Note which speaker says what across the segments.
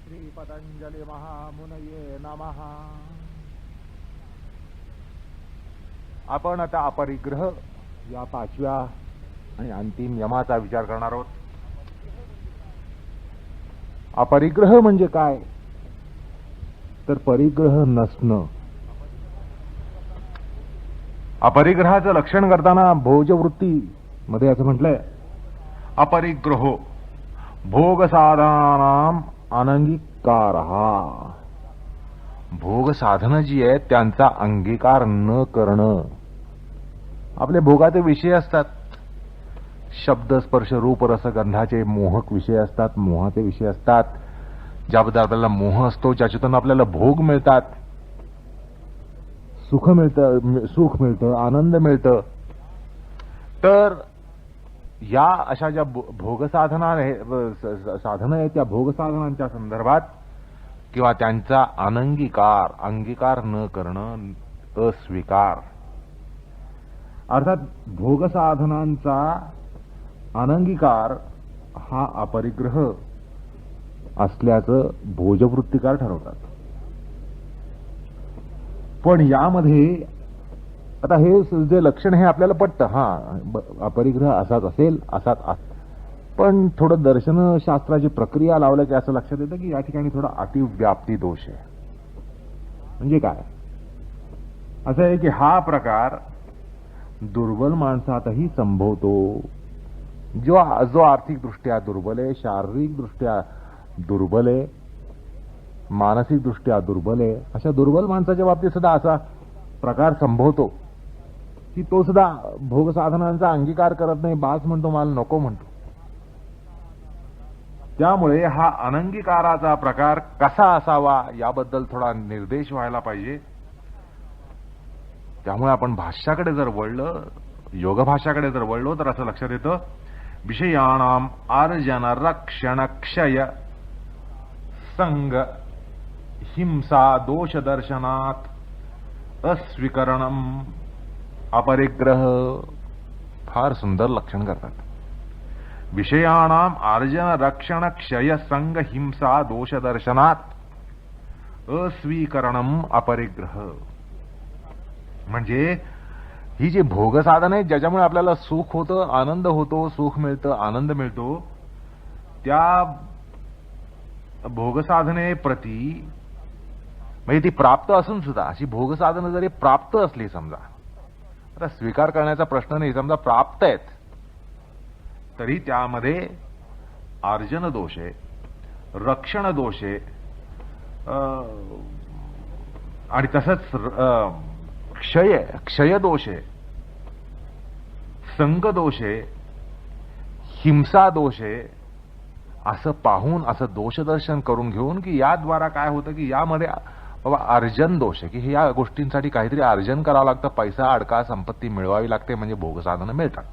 Speaker 1: श्री पतंजलि महामुनये नमः. आपण आता अपरिग्रह या 5व्या आणि अंतिम यमाचा विचार करणार आहोत. अपरिग्रह म्हणजे काय तर परिग्रह नसणं. अपरिग्रहाचं लक्षण करताना भोजवृत्ती मध्ये असं म्हटलंय, अपरिग्रहो भोग साधनानाम अनंगीकारः. भोग साधनं जी आहेत त्यांचा अंगीकार न करणं. आपले भोगाचे विषय असतात, शब्द स्पर्श रूप रस गंधाचे मोहक विषय असतात, मोहाचे विषय असतात, ज्याबद्दल आपल्याला मोह असतो, ज्याच्यातून आपल्याला भोग मिळतात, सुख मिळतं, आनंद मिळतं. तर या अशा ज्या भोगसाधना साधनं आहेत त्या भोगसाधनांच्या संदर्भात किंवा त्यांचा अंगीकार न करणं, अस्वीकार, अर्थात भोगसाधनांचा अनंगीकार हा अपरिग्रह असल्याचं भोजवृत्तीकार ठरवतात. पण यामध्ये आता हे जे लक्षण हे आपल्याला पटतं, अपरिग्रह असाच असेल, पण थोडं दर्शनशास्त्राची प्रक्रिया लावल्या की असं लक्षात येतं की या ठिकाणी थोडा अतिव्याप्ती दोष आहे. म्हणजे काय असं आहे की हा प्रकार दुर्बल माणसातही संभवतो. जो आर्थिकदृष्ट्या दुर्बल आहे, शारीरिकदृष्ट्या दुर्बल आहे, मानसिकदृष्ट्या दुर्बल आहे, अशा दुर्बल माणसाच्या बाबतीत सुद्धा असा प्रकार संभवतो की तो सुद्धा भोग साधनांचा अंगीकार करत नाही, बास म्हणतो, मला नको म्हणतो. त्यामुळे हा अनंगीकाराचा प्रकार कसा असावा याबद्दल थोडा निर्देश व्हायला पाहिजे. त्यामुळे आपण भाष्याकडे जर वळलं, योग भाष्याकडे जर वळलो तर असं लक्षात येतं, विषयाणाम अर्जन रक्षण क्षय संग हिंसा दोष दर्शनात अस्वीकरणम अपरिग्रह. फार सुंदर लक्षण करतात. विषयाणाम अर्जन रक्षण क्षय संग हिंसा दोष दर्शनात अस्वीकरणम अपरिग्रह. म्हणजे ही जी भोगसाधन आहे ज्याच्यामुळे आपल्याला सुख होतं, आनंद होतो, सुख मिळतं, आनंद मिळतो, त्या भोगसाधनेप्रती म्हणजे ती प्राप्त असून सुद्धा अशी भोगसाधनं जरी प्राप्त असली, समजा आता स्वीकार करण्याचा प्रश्न नाही, समजा प्राप्त आहेत, तरी त्यामध्ये अर्जन दोष आहे, रक्षण दोष आहे, आणि तसंच क्षय दोष आहे, संग दोष आहे, हिंसा दोष आहे. असं पाहून, असं दोषदर्शन करून घेऊन की याद्वारा काय होतं की यामध्ये बाबा अर्जन दोष आहे, की या गोष्टींसाठी काहीतरी अर्जन करावं लागतं, पैसा अडका संपत्ती मिळवावी लागते म्हणजे भोगसाधनं मिळतात.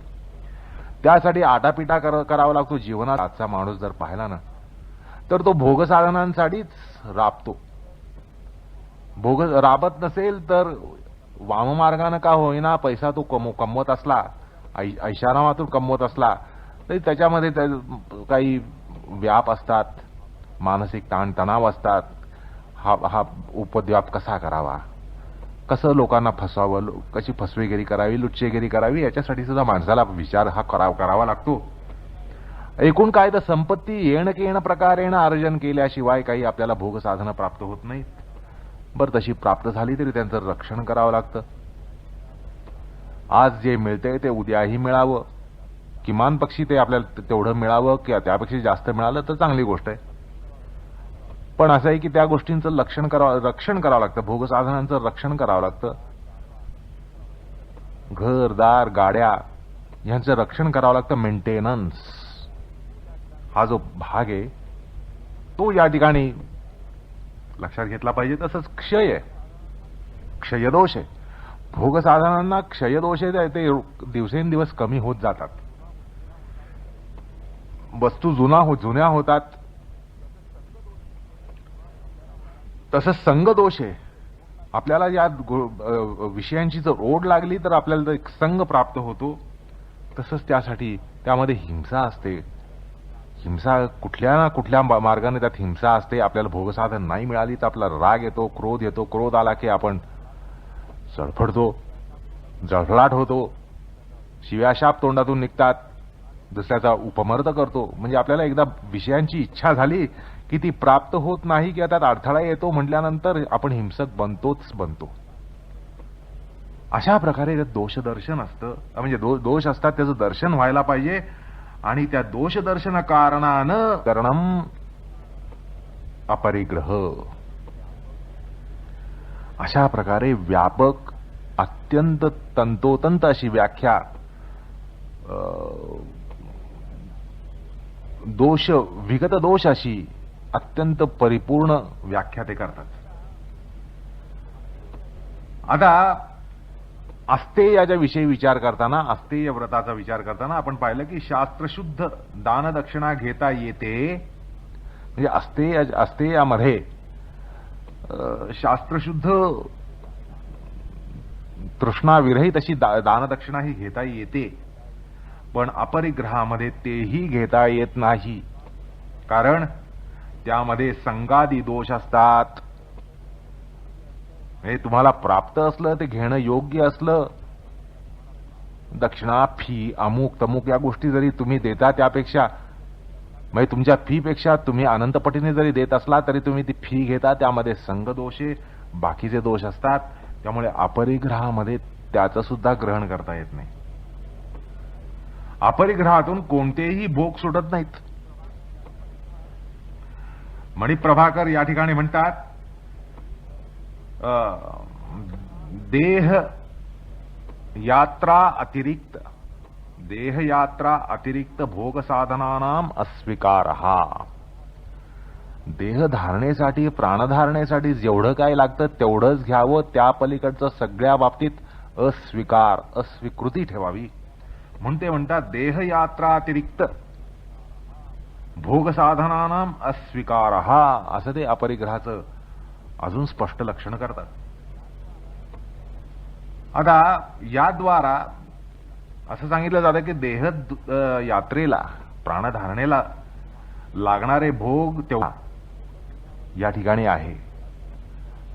Speaker 1: त्यासाठी आटापिटा करावा लागतो जीवनात. आजचा माणूस जर पाहिला ना तर तो भोगसाधनांसाठीच राबतो. भोग राबत नसेल तर वाममार्गानं का होईना पैसा तो कमवत असला, ऐशारामातून कमवत असला तरी त्याच्यामध्ये काही व्याप असतात, मानसिक ताणतणाव असतात. हा उपद्व्याप कसा करावा, कसं लोकांना फसवावं, कशी फसवेगिरी करावी, लुच्चेगिरी करावी, याच्यासाठी सुद्धा माणसाला विचार हा करावा लागतो. एकूण काय तर संपत्ती येणं प्रकारेनं अर्जन केल्याशिवाय काही आपल्याला भोगसाधनं प्राप्त होत नाहीत. बरं, तशी प्राप्त झाली तरी त्यांचं रक्षण करावं लागतं. आज जे मिळतंय ते उद्याही मिळावं, किमान पक्षी ते आपल्याला तेवढं मिळावं किंवा त्यापेक्षा जास्त मिळालं तर चांगली गोष्ट आहे. पण असं आहे की त्या गोष्टींचं रक्षण करावं लागतं, भोगसाधनांचं रक्षण करावं लागतं. घरदार, गाड्या यांचं रक्षण करावं लागतं. मेंटेनन्स हा जो भाग आहे तो या ठिकाणी लक्षात घेतला पाहिजे. तसंच क्षयदोष आहे. भोगसाधनांना क्षयदोष आहे, ते दिवसेंदिवस कमी होत जातात. वस्तू जुन्या होतात. तसंच संगदोष आहे. आपल्याला या विषयांची जर ओढ लागली तर आपल्याला एक संग प्राप्त होतो. तसंच त्यासाठी त्यामध्ये हिंसा असते. हिंसा कुठल्या ना कुठल्या मार्गाने त्यात हिंसा असते. आपल्याला भोगसाधन नाही मिळाली तर आपला राग येतो, क्रोध येतो. क्रोध आला की आपण चळफडतो, जळफळाट होतो, शिव्याशाप तोंडातून निघतात, दुसऱ्याचा उपमर्द करतो. म्हणजे आपल्याला एकदा विषयांची इच्छा झाली की ती प्राप्त होत नाही किंवा त्यात अडथळा येतो म्हटल्यानंतर आपण हिंसक बनतो. अशा प्रकारे दोषदर्शन असतं. म्हणजे दोष असतात, त्याचं दर्शन व्हायला पाहिजे. आणि त्या दोषदर्शन कारणानं करणम अपरिग्रह. अशा प्रकारे व्यापक अत्यंत तंतोतंत अशी व्याख्या दोष विगत दोष अशी अत्यंत परिपूर्ण व्याख्या ते करतात. आता अस्तेयाच्या विषयी विचार करताना, अस्तेय व्रताचा विचार करताना आपण पाहिलं की शास्त्रशुद्ध दानदक्षिणा घेता येते. म्हणजे अस्तेयामध्ये शास्त्रशुद्ध तृष्णाविरहित अशी दानदक्षिणा ही घेता येते. पण अपरिग्रहामध्ये तेही घेता येत नाही. कारण त्यामध्ये संगादी दोष असतात. हे तुम्हाला प्राप्त असलं ते घेणं योग्य असलं, दक्षिणा, फी, अमुक तमुक या गोष्टी जरी तुम्ही देता त्यापेक्षा, म्हणजे तुमच्या फीपेक्षा तुम्ही अनंतपटीने जरी देत असला तरी तुम्ही ती फी घेता, त्यामध्ये संगदोषे बाकीचे दोष असतात. त्यामुळे अपरिग्रहामध्ये त्याचं सुद्धा ग्रहण करता येत नाही. अपरिग्रहातून कोणतेही भोग सुटत नाहीत. मणिप्रभाकर या ठिकाणी म्हणतात, देह यात्रा अतिरिक्त भोग साधनानाम अस्वीकारहा. देह धारणेसाठी, प्राणधारणेसाठी जेवढं काय लागतं तेवढंच घ्यावं, त्या पलीकडचं सगळ्या बाबतीत अस्वीकृती ठेवावी. म्हणून ते म्हणतात देहयात्रा अतिरिक्त भोग साधनानाम अस्वीकारहा, असं ते अपरिग्रहाचं अजून स्पष्ट लक्षण करतात. आता याद्वारा असं सांगितलं जातं की देह यात्रेला, प्राणधारणेला लागणारे भोग तेवढा या ठिकाणी आहे,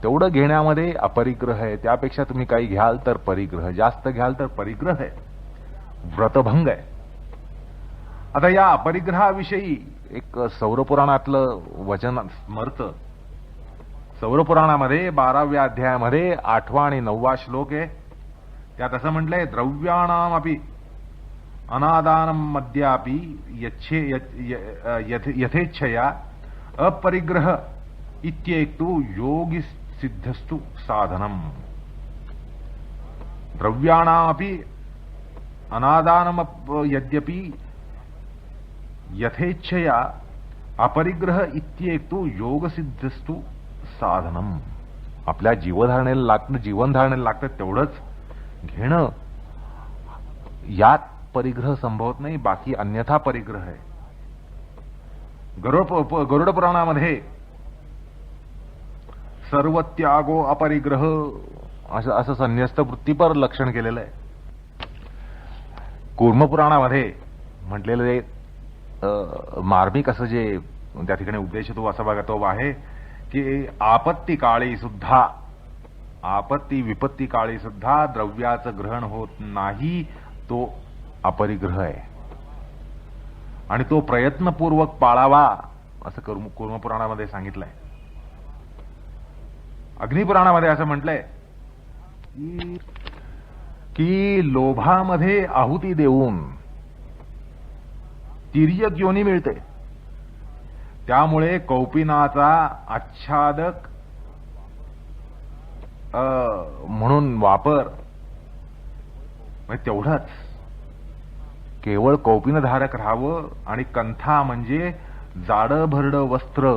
Speaker 1: तेवढं घेण्यामध्ये अपरिग्रह आहे. त्यापेक्षा तुम्ही काही घ्याल तर परिग्रह, जास्त घ्याल तर परिग्रह आहे, व्रतभंग आहे. आता या अपरिग्रहाविषयी एक सौरपुराणातलं वचन स्मरतं. सौरपुराणामध्ये 12व्या अध्यायामध्ये 8वा आणि 9वा श्लोक आहे. त्यात असं म्हटलंय, द्रव्याणामपि अनादानम मद्यापि यथेच्छया अपरिग्रह इत्येक्तु योगी सिद्धस्तु साधनम. द्रव्याणामपि अनादानम यद्यपि यथेच्छया अपरिग्रह इत्येक्तु योगसिद्धस्तु साधनम. आपल्या जीवधारणेला लागतं तेवढंच घेणं, यात परिग्रह संभवत नाही, बाकी अन्यथा परिग्रह आहे. गरुड पुराणामध्ये सर्वत्यागो अपरिग्रह असं संन्यस्त वृत्तीपर लक्षण केलेलं आहे. कूर्म पुराणामध्ये म्हटलेलं मार्मिक असं जे त्या ठिकाणी उद्देश तो असा बघा तो आहे की आपत्ती काळी सुद्धा, आपत्ती विपत्ती काळी सुद्धा द्रव्याचं ग्रहण होत नाही, तो अपरिग्रह आहे. आणि तो प्रयत्नपूर्वक पाळावा असं कूर्म पुराणामध्ये सांगितलंय. अग्निपुराणामध्ये असं म्हटलंय की लोभामध्ये आहुती देऊन तिर्यक योनी मिळते. त्यामुळे कौपिनाचा आच्छादक म्हणून वापर, तेवढंच केवळ कौपिनधारक राहावं. आणि कंथा म्हणजे जाडं भरडं वस्त्र,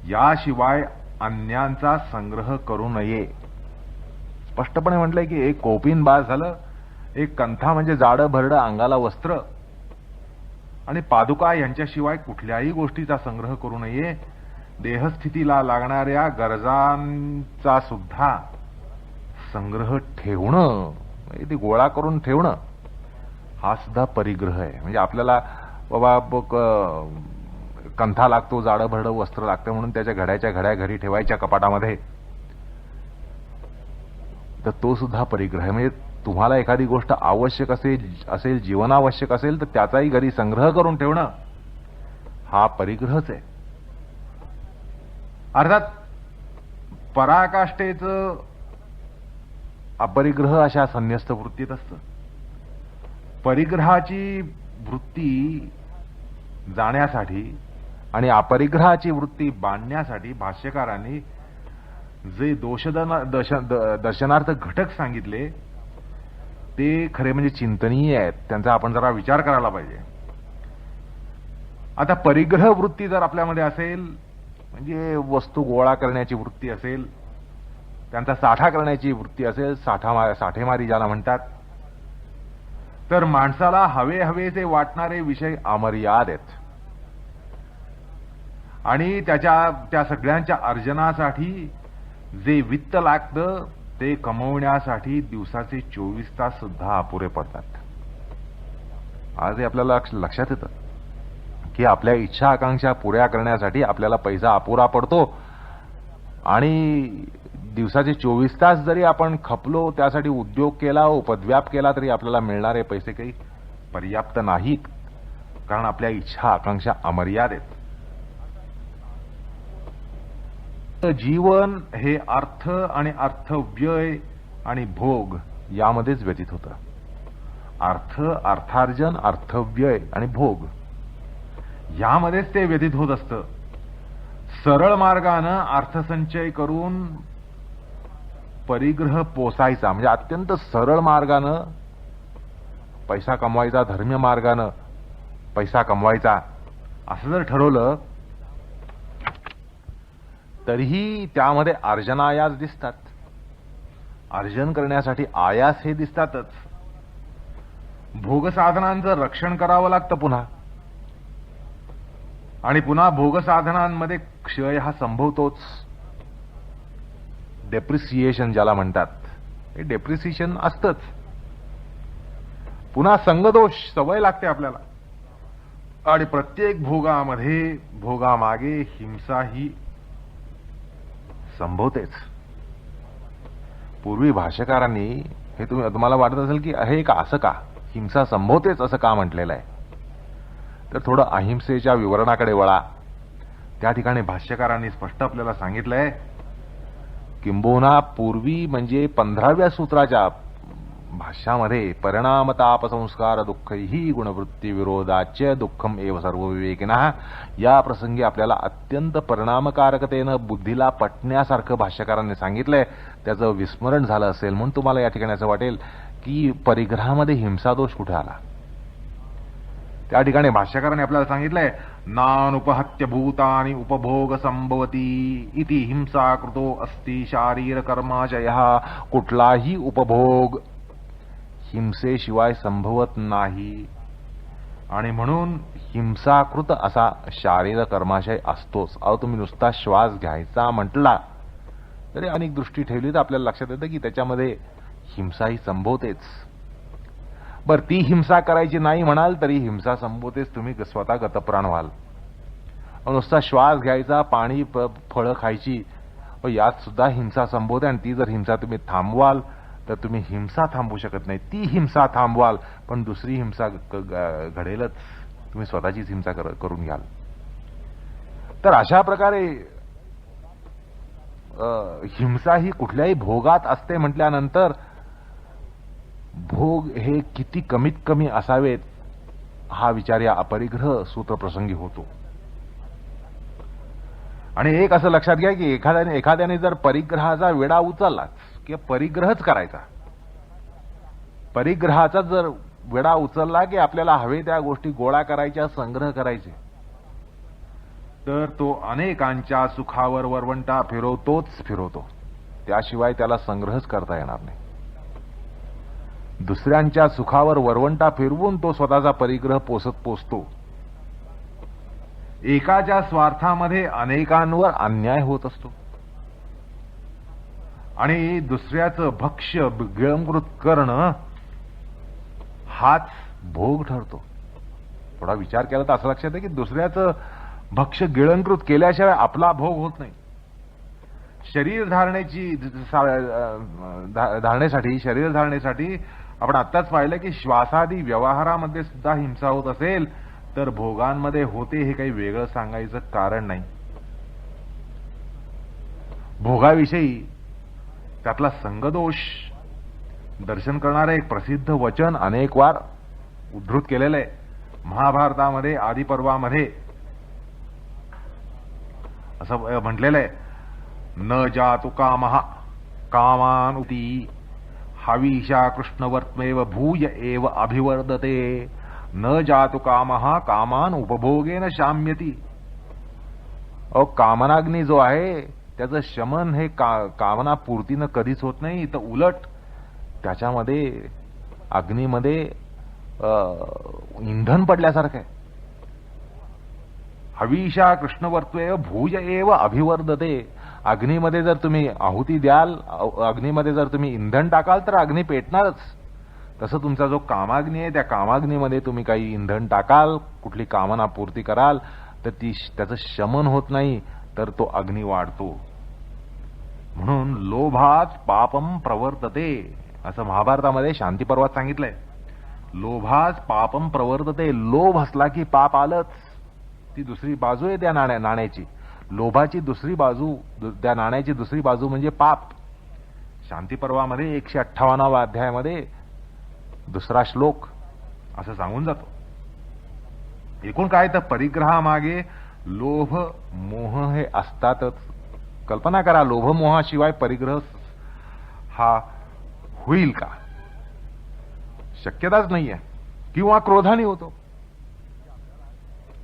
Speaker 1: याशिवाय अन्यांचा संग्रह करू नये. स्पष्टपणे म्हटलंय की एक कौपिन बास झालं, एक कंथा म्हणजे जाडं भरडं अंगाला वस्त्र, आणि पादुका यांच्याशिवाय कुठल्याही गोष्टीचा संग्रह करू नये. देहस्थितीला लागणाऱ्या गरजांचा सुद्धा संग्रह ठेवणं, ते गोळा करून ठेवणं, हा सुद्धा परिग्रह आहे. म्हणजे आपल्याला बाबा कंथा लागतो, जाडं भरडं वस्त्र लागतं म्हणून त्याच्या घड्याच्या घड्या घरी ठेवायच्या कपाटामध्ये, तर तो सुद्धा परिग्रह आहे. म्हणजे तुम्हाला एखादी गोष्ट आवश्यक असेल जीवनावश्यक असेल तर त्याचाही घरी संग्रह करून ठेवणं हा परिग्रहच आहे. अर्थात पराकाष्ठेचं अपरिग्रह अशा संन्यस्त वृत्तीत असतं. परिग्रहाची वृत्ती जाण्यासाठी आणि अपरिग्रहाची वृत्ती बांधण्यासाठी भाष्यकारांनी जे दर्शनार्थ घटक सांगितले ते खरे म्हणजे चिंतनीय आहेत. त्यांचा आपण जरा विचार करायला पाहिजे. आता परिग्रह वृत्ती जर आपल्यामध्ये असेल, म्हणजे वस्तू गोळा करण्याची वृत्ती असेल, त्यांचा साठा करण्याची वृत्ती असेल, साठेमारी ज्याला म्हणतात, तर माणसाला हवेचे वाटणारे विषय अमर्याद आहेत आणि त्या सगळ्यांच्या अर्जनासाठी जे वित्त लागतं ते कमवण्यासाठी दिवसाचे 24 तास सुद्धा अपुरे पडतात. आज हे आपल्याला लक्षात येतं की आपल्या इच्छा आकांक्षा पुऱ्या करण्यासाठी आपल्याला पैसा अपुरा पडतो आणि दिवसाचे 24 तास जरी आपण खपलो, त्यासाठी उद्योग केला, उपद्व्याप केला, तरी आपल्याला मिळणारे पैसे काही पर्याप्त नाहीत, कारण आपल्या इच्छा आकांक्षा अमर्याद आहेत. जीवन हे अर्थ आणि अर्थव्यय आणि भोग यामध्येच व्यतीत होतं. अर्थार्जन, अर्थव्यय आणि भोग यामध्येच ते व्यतीत होत असतं. सरळ मार्गानं अर्थसंचय करून परिग्रह पोसायचा, म्हणजे अत्यंत सरळ मार्गानं पैसा कमवायचा, धर्मीय मार्गानं पैसा कमवायचा, असं जर ठरवलं तरीही त्यामध्ये अर्जनायास दिसतात. अर्जन करण्यासाठी आयास हे दिसतातच. भोगसाधनांचं रक्षण करावं लागतं पुन्हा, आणि पुन्हा भोगसाधनांमध्ये क्षय हा संभवतोच. डेप्रिसिएशन ज्याला म्हणतात, हे डेप्रिसिएशन असतंच. पुन्हा संगदोष सवय लागते आपल्याला, आणि प्रत्येक भोगामागे हिंसा ही संभवतेच. पूर्वी भाष्यकारांनी हे तुम्हाला वाटत असेल की हे का असं का हिंसा संभवतेच असं का म्हटलेलं आहे, तर थोडं अहिंसेच्या विवरणाकडे वळा. त्या ठिकाणी भाष्यकारांनी स्पष्ट आपल्याला सांगितलंय, किंबहुना पूर्वी म्हणजे 15व्या सूत्राच्या भाष्यामध्ये परिणामताप संस्कार दुःखही गुणवृत्ती विरोधाच्य दुःखम एव सर्व विवेकिनः या प्रसंगी आपल्याला अत्यंत परिणामकारकतेनं बुद्धीला पटण्यासारखं भाष्यकारांनी सांगितलंय. त्याचं विस्मरण झालं असेल म्हणून तुम्हाला या ठिकाणी असं वाटेल की परिग्रहामध्ये हिंसादोष कुठे आला. त्या ठिकाणी भाष्यकारांनी आपल्याला सांगितलंय, नानुपहत्य भूतानि उपभोग संभवती इति हिंसा कृतो अस्ति शारीर कर्माचयः. कुठलाही उपभोग हिंसेशिवाय संभवत नाही, आणि म्हणून हिंसाकृत असा शारीर कर्माशय असतोच. अहो, तुम्ही नुसता श्वास घ्यायचा म्हटला तरी अनेक दृष्टी ठेवली तर आपल्याला लक्षात येतं की त्याच्यामध्ये हिंसा ही संभवतेच. बर, ती हिंसा करायची नाही म्हणाल तरी हिंसा संभवतेच. तुम्ही स्वतः गतप्राण व्हाल. नुसता श्वास घ्यायचा, पाणी फळं खायची, यात सुद्धा हिंसा संभवते, आणि ती जर हिंसा तुम्ही थांबवाल तर तुम्ही हिंसा थांबवू शकत नाही. ती हिंसा थांबवाल पण दुसरी हिंसा घडेलच, तुम्ही स्वतःचीच हिंसा करून घ्याल. तर अशा प्रकारे हिंसा ही कुठल्याही भोगात असते म्हटल्यानंतर भोग हे किती कमीत कमी असावेत हा विचार या अपरिग्रह सूत्रप्रसंगी होतो. आणि एक असं लक्षात घ्या की एखाद्याने जर परिग्रहाचा वेढा उचललाच किंवा परिग्रहच करायचा, परिग्रहाचा जर वेढा उचलला की आपल्याला हवे त्या गोष्टी गोळा करायच्या, संग्रह करायचे, तर तो अनेकांच्या सुखावर वरवंटा फिरवतो. त्याशिवाय त्याला संग्रहच करता येणार नाही. दुसऱ्यांच्या सुखावर वरवंटा फिरवून तो स्वतःचा परिग्रह पोचतो. एकाच्या स्वार्थामध्ये अनेकांवर अन्याय होत असतो आणि दुसऱ्याचं भक्ष्य गिळंकृत करणं हाच भोग ठरतो. थोडा विचार केला तर असं लक्षात आहे की दुसऱ्याचं भक्ष्य गिळंकृत केल्याशिवाय आपला भोग होत नाही. शरीर धारणेसाठी आपण आत्ताच पाहिलं की श्वासादी व्यवहारामध्ये सुद्धा हिंसा होत असेल तर भोगांमध्ये होते हे काही वेगळं सांगायचं कारण नाही. भोगाविषयी त्यातला संगदोष दर्शन करणारं एक प्रसिद्ध वचन अनेक वार उद्धृत केलेलं आहे. महाभारतामध्ये आदिपर्वामध्ये असं म्हटलेलं आहे, न जातु कामः कामानुती हवीशा कृष्णवर्त्मेव भूय एव अभिवर्धते न जातु कामः कामान उपभोगेन शाम्यती. कामनाग्नी जो आहे त्याचं शमन हे कामना पूर्तीनं कधीच होत नाही, तर उलट त्याच्यामध्ये अग्नीमध्ये इंधन पडल्यासारखं आहे. हवीशा कृष्णवर्त्मेव भूय एव अभिवर्धते. अग्नीमध्ये जर तुम्ही आहुती द्याल, अग्नीमध्ये जर तुम्ही इंधन टाकाल तर अग्नी पेटणारच. तसं तुमचा जो कामाग्नी आहे त्या कामाग्नीमध्ये तुम्ही काही इंधन टाकाल, कुठली कामना पूर्ती कराल तर त्याचं शमन होत नाही, तर तो अग्नी वाढतो. म्हणून लोभात पापम प्रवर्तते असं महाभारतामध्ये शांती पर्वात सांगितलंय. लोभात पापम प्रवर्तते. लोभ असला की पाप आलंच. ती दुसरी बाजू आहे त्या नाण्याची. लोभाची दुसरी बाजू, त्या नाण्याची दुसरी बाजू म्हणजे पाप. शांती पर्वामध्ये 158व्या अध्यायामध्ये दुसरा श्लोक असं सांगून जातो. एकूण काय तर परिग्रहामागे लोभ मोह हे असतातच. कल्पना करा, लोभ मोहाशिवाय परिग्रह हा होईल का? शक्यताच नाहीये. किंवा क्रोधाने होतो.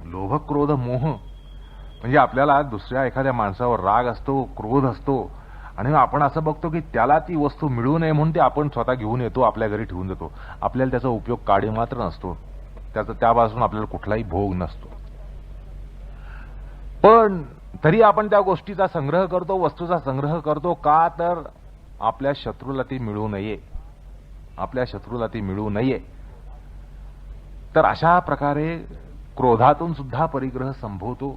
Speaker 1: लोभ क्रोध मोह म्हणजे आपल्याला दुसऱ्या एखाद्या माणसावर राग असतो, क्रोध असतो आणि आपण असं बघतो की त्याला ती वस्तू मिळू नये म्हणून ते आपण स्वतः घेऊन येतो, आपल्या घरी ठेवून देतो. आपल्याला त्याचा उपयोग काडी मात्र नसतो, त्यापासून आपल्याला कुठलाही भोग नसतो. पण तरी आपण त्या गोष्टीचा संग्रह करतो, वस्तूचा संग्रह करतो. का? तर आपल्या शत्रूला ती मिळू नये, आपल्या शत्रूला ती मिळू नये. तर अशा प्रकारे क्रोधातून सुद्धा परिग्रह संभवतो.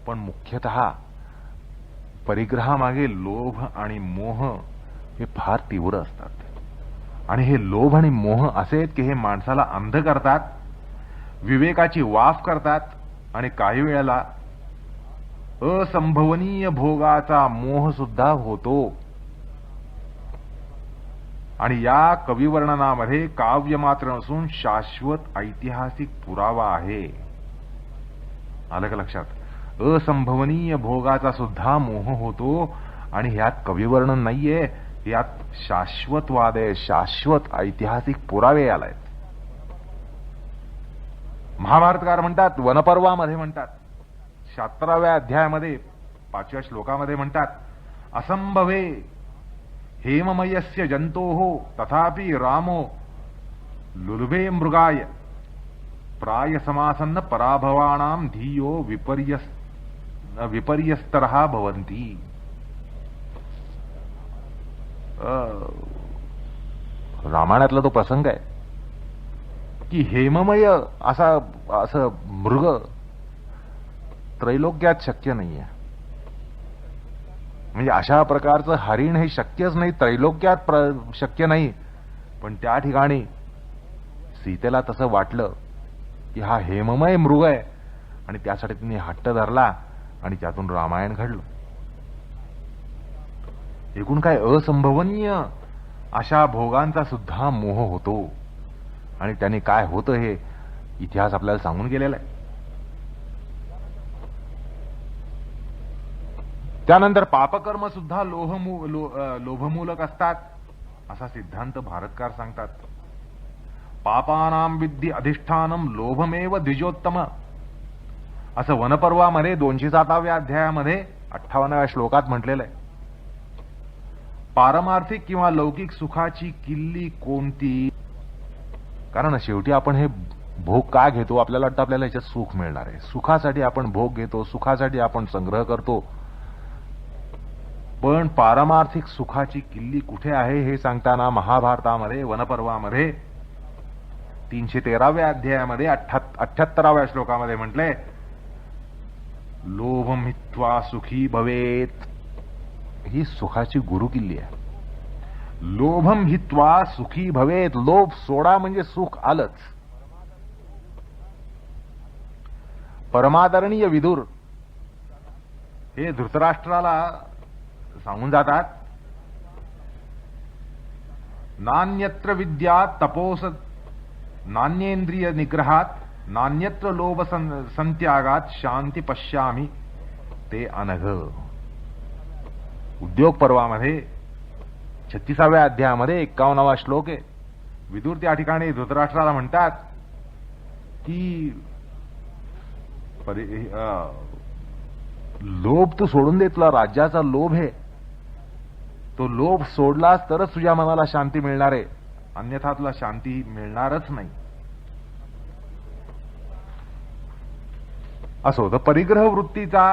Speaker 1: पण मुख्यतः परिग्रहामागे लोभ आणि मोह हे फार तीव्र असतात. आणि हे लोभ आणि मोह असे आहेत की हे माणसाला अंध करतात, विवेकाची वाफ करतात आणि काही वेळेला असंभवनीय भोगाचा मोह सुद्धा होतो. आणि या कविवर्णनामध्ये काव्य मात्र नसून शाश्वत ऐतिहासिक पुरावा आहे. आलं का लक्षात? असंभवनीय भोगाचा सुद्धा मोह होतो आणि ह्यात कविवर्णन नाहीये, यात शाश्वतवाद आहे, शाश्वत ऐतिहासिक पुरावे आलायत. महाभारतकार म्हणतात, वनपर्वामध्ये म्हणतात, 17व्या अध्यायामध्ये 5व्या श्लोकामध्ये म्हणतात, असंभवे हेममयस्य जंतोः तथापि रामो लुलुभे मृगाय प्राय समासन्न पराभवानां धियो विपर्यस्तरः भवन्ति. रामायणातला तो प्रसंग आहे की हेममय असं मृग त्रैलोक्यात शक्य नाहीये. म्हणजे अशा प्रकारचं हरिण हे शक्यच नाही, त्रैलोक्यात शक्य नाही. पण त्या ठिकाणी सीतेला तसं वाटलं की हा हेममय मृग आहे आणि त्यासाठी तिने हट्ट धरला आणि त्यातून रामायण घडलं. एकूण काय असंभवनीय अशा भोगांचा सुद्धा मोह होतो आणि त्याने काय होतं हे इतिहास आपल्याला सांगून गेलेला आहे. त्यानंतर पापकर्म सुद्धा लोभमूलक असतात असा सिद्धांत भारतकार सांगतात. पापानां विद्धि अधिष्ठानम लोभमेव द्विजोत्तम असं वनपर्वामध्ये 207व्या अध्यायामध्ये 58व्या श्लोकात म्हटलेलं आहे. पारमार्थिक किंवा लौकिक सुखाची किल्ली कोणती? कारण शेवटी आपण हे भोग का घेतो? आपल्याला वाटतं आपल्याला याच्यात सुख मिळणार आहे, सुखासाठी आपण भोग घेतो, सुखासाठी आपण संग्रह करतो. पण पारमार्थिक सुखाची किल्ली कुठे आहे हे सांगताना महाभारतामध्ये वनपर्वामध्ये 313व्या अध्यायामध्ये 78व्या श्लोकामध्ये म्हटलंय, लोभम हित्वा सुखी भवेत. ही सुखाची गुरुकिल्ली आहे. लोभम हित्वा सुखी भवेत. लोभ सोडा म्हणजे सुख आलंच. परमादरणीय विदुर हे धृतराष्ट्राला सांगून जातात, नान्यत्र विद्या तपोस नान्येंद्रिय निग्रहात नान्यत्र लोभ संत्यागात शांती पश्यामी ते अनघ. उद्योग पर्वामध्ये 36व्या अध्यायामध्ये 51वा श्लोक आहे. विदुर त्या ठिकाणी धृतराष्ट्राला म्हणतात की लोभ तू सोडून दे. तुला राज्याचा लोभ आहे, तो लोभ सोडलास तरच तुझ्या मनाला शांती मिळणार आहे, अन्यथा तुला शांती मिळणारच नाही. असो तर परिग्रह वृत्तीचा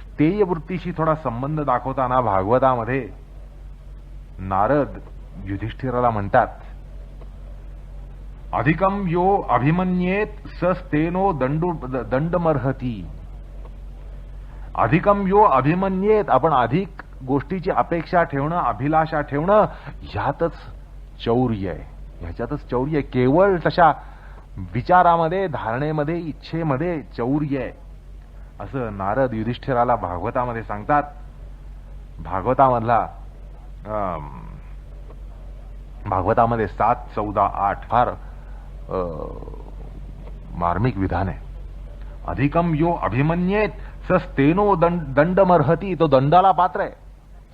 Speaker 1: स्थेय वृत्तीशी थोडा संबंध दाखवताना भागवतामध्ये नारद युधिष्ठिराला म्हणतात, अधिकम यो अभिमन्येत स स्तेनो दंडमर्हती. अधिकम यो अभिमन्येत. आपण अधिक गोष्टीची अपेक्षा ठेवणं, अभिलाषा ठेवणं, ह्यातच चौर्य आहे. ह्याच्यातच चौर्य आहे. केवळ तशा विचारामध्ये, धारणेमध्ये, इच्छेमध्ये चौर्य आहे, असं नारद युधिष्ठिराला भागवतामध्ये सांगतात. भागवतामध्ये 7, 14, 8 फार मार्मिक विधान आहे. अधिकम यो अभिमन्येत स स्तेनो दंडमर्हती. तो दंडाला पात्र आहे,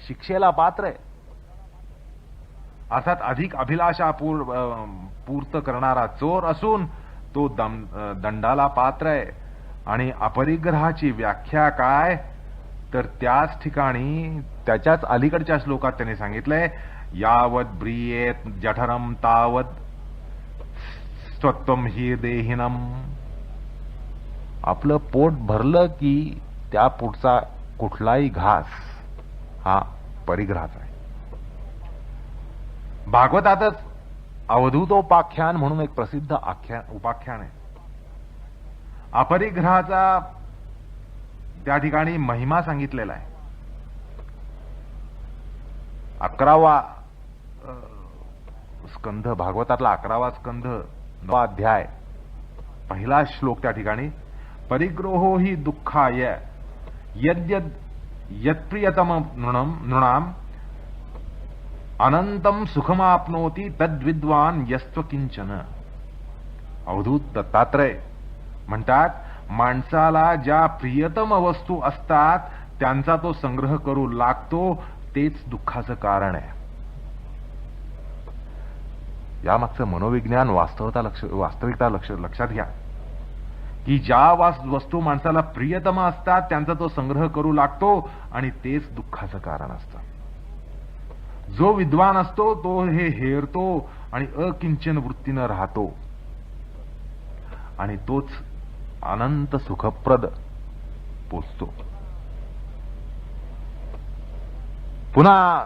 Speaker 1: शिक्षेला पात्र आहे. अर्थात अधिक अभिलाषा पूर्त करणारा चोर असून तो दंडाला पात्र आहे. आणि अपरिग्रहाची व्याख्या काय, तर त्याच ठिकाणी त्याच्याच अलीकडच्या श्लोकात त्यांनी सांगितलंय, यावत ब्रियेत जठरम तावत स्वत्वम हि देहिनम. आपलं पोट भरलं की त्या पोटचा कुठलाही घास हा परिग्रहाचा आहे. भागवतातच अवधूतोपाख्यान म्हणून एक प्रसिद्ध उपाख्यान आहे. अपरिग्रहाचा त्या ठिकाणी महिमा सांगितलेला आहे. 11वा स्कंध, भागवतातला 11वा स्कंध 9वा अध्याय 1ला श्लोक त्या ठिकाणी, परिग्रहो हि दुःखाय यत्प्रियतम नृणाम अनंतम सुखमाप्नोति तद्विद्वान यस्त्व किंचन. अवधूत दत्तात्रय म्हणतात, माणसाला ज्या प्रियतम वस्तू असतात त्यांचा तो संग्रह करू लागतो, तेच दुःखाचं कारण आहे. यामागचं मनोविज्ञान, वास्तविकता लक्षात घ्या की ज्या वस्तू माणसाला प्रियतम असतात त्यांचा तो संग्रह करू लागतो आणि तेच दुःखाचं कारण असतं. जो विद्वान असतो तो हे हेरतो आणि अकिंचन वृत्तीनं राहतो आणि तोच अनंत सुखप्रद पोचतो. पुन्हा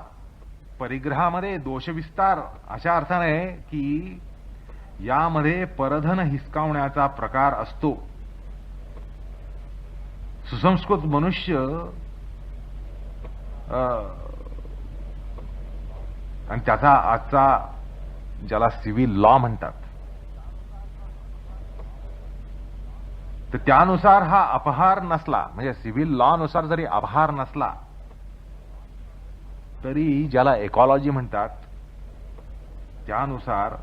Speaker 1: परिग्रहामध्ये दोषविस्तार अशा अर्थाने की यामध्ये परधन हिसकावण्याचा प्रकार असतो. सुसंस्कृत मनुष्य आणि त्याचा आजचा ज्याला सिव्हिल लॉ म्हणतात, तर त्यानुसार हा अपहार नसला, म्हणजे सिव्हिल लॉ नुसार जरी अपहार नसला तरी ज्याला इकॉलॉजी म्हणतात त्यानुसार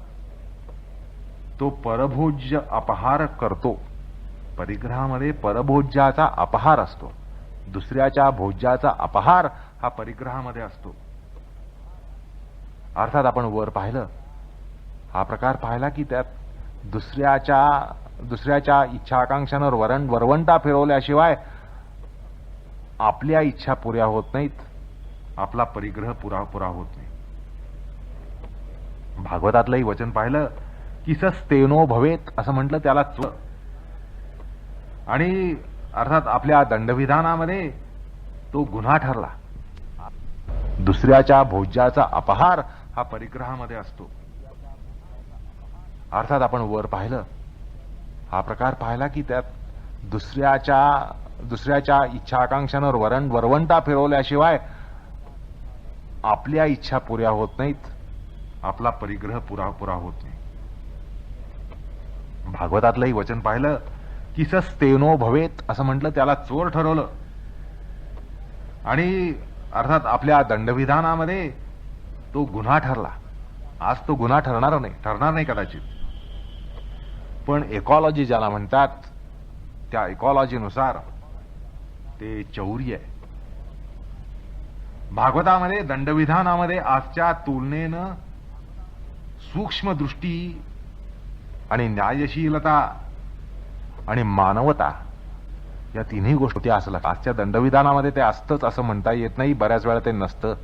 Speaker 1: तो परभोज्य अपहार करतो. परिग्रहामध्ये परभोज्याचा अपहार असतो. दुसऱ्याच्या भोज्याचा अपहार हा परिग्रहामध्ये असतो. अर्थात आपण वर पाहिलं, हा प्रकार पाहिला की त्यात दुसऱ्याच्या इच्छा आकांक्षांवर वरवंटा फिरवल्याशिवाय आपल्या इच्छा पुऱ्या होत नाहीत, आपला परिग्रह पुरा होत नाही. भागवतातलंही वचन पाहिलं की स्तेनो भवेत असं म्हटलं, त्याला आणि अर्थात आपल्या दंडविधानामध्ये तो गुन्हा ठरला. दुसऱ्याच्या भोज्याचा अपहार हा परिग्रहामध्ये असतो. अर्थात आपण वर पाहिलं, हा प्रकार पाहिला की त्यात दुसऱ्याच्या इच्छा आकांक्षांवर वरवंटा फिरवल्याशिवाय आपल्या इच्छा पुऱ्या होत नाहीत, आपला परिग्रह पुरा होत नाही. भागवतातलंही वचन पाहिलं की स्तेनो भवेत असं म्हटलं, त्याला चोर ठरवलं. आणि अर्थात आपल्या दंडविधानामध्ये तो गुन्हा ठरला. आज तो गुन्हा ठरणार नाही कदाचित, पण इकॉलॉजी ज्याला म्हणतात त्या इकॉलॉजीनुसार ते चौर्य आहे. भागवतामध्ये दंडविधानामध्ये आजच्या तुलनेनं सूक्ष्म दृष्टी आणि न्यायशीलता आणि मानवता या तिन्ही गोष्टी असलं. आजच्या दंडविधानामध्ये ते असतंच असं म्हणता येत नाही, बऱ्याच वेळा ते नसतं.